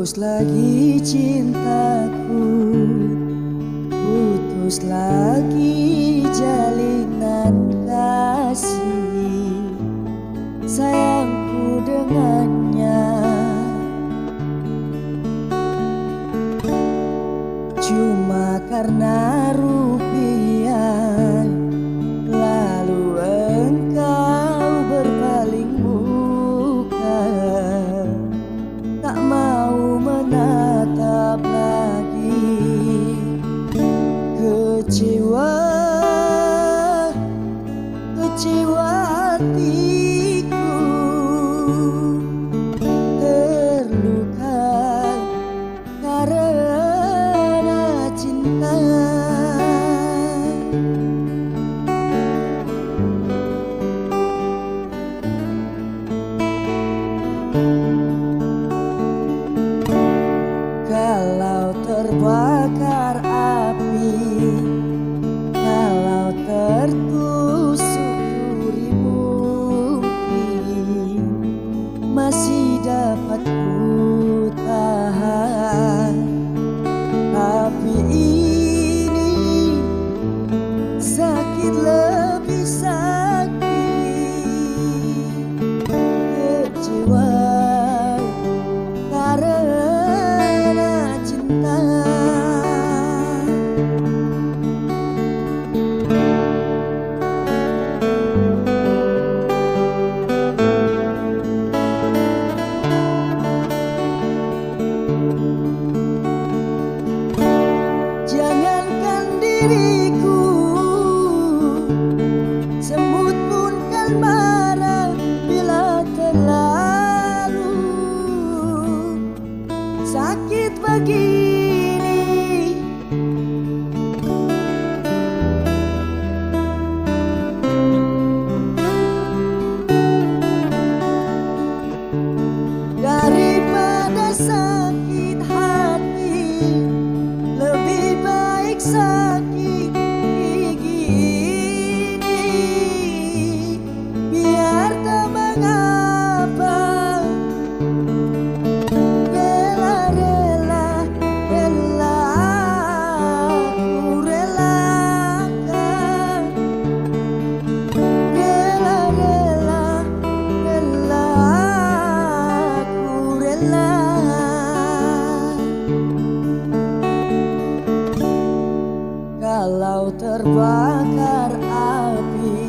Putus lagi cintaku, putus lagi jalinan kasih sayangku dengannya. Cuma karena rupiah, lalu engkau berpaling muka, tak mau menatap lagi. Kecewa, kecewa hatiku, terluka karena cinta. Kalau terbakar api, kalau tertusuk duri mungkin masih dapat ku tahan. Tapi ini sakit lebih sakit. Kecewa karena cinta. Jangankan diriku, semut pun kan marah bila terlalu sakit begini. Daripada sakit hati, lebih baik sakit gini. Biar tak mengapa, rela-rela, rela aku relakan. Rela-rela, rela aku rela. Kalau terbakar api,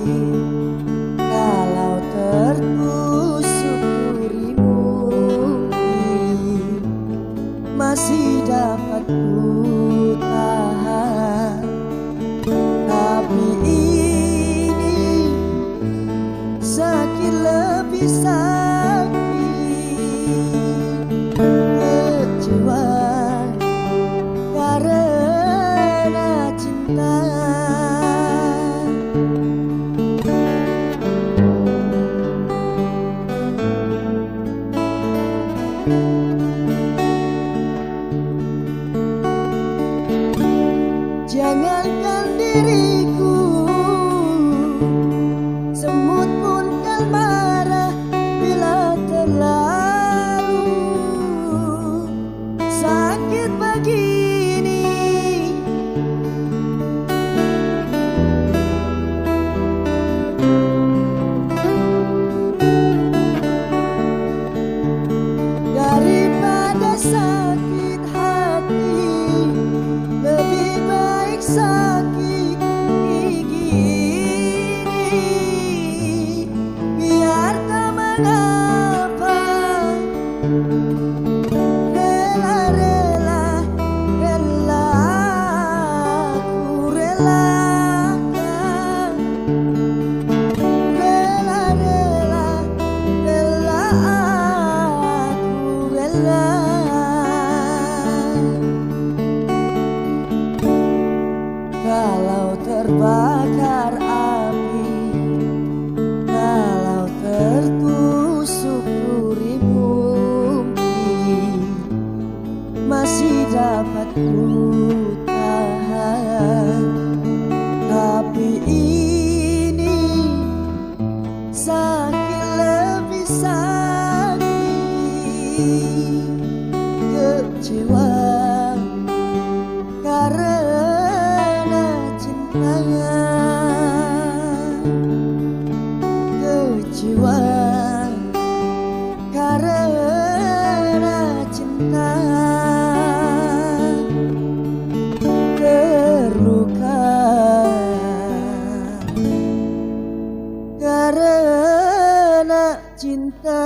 kalau tertusuk duri mungkin masih dapat ku tahan. Tapi ini sakit lebih sakit. Kecewa karena cinta. Jangankan diriku, semut pun kan marah bila terlalu sakit begini. Daripada sakit hati, lebih baik sakit gini. Biar tak mengapa, rela-rela, rela aku relakan. Rela-rela, rela aku rela. Kalau terbakar api, kalau tertusuk karena cinta.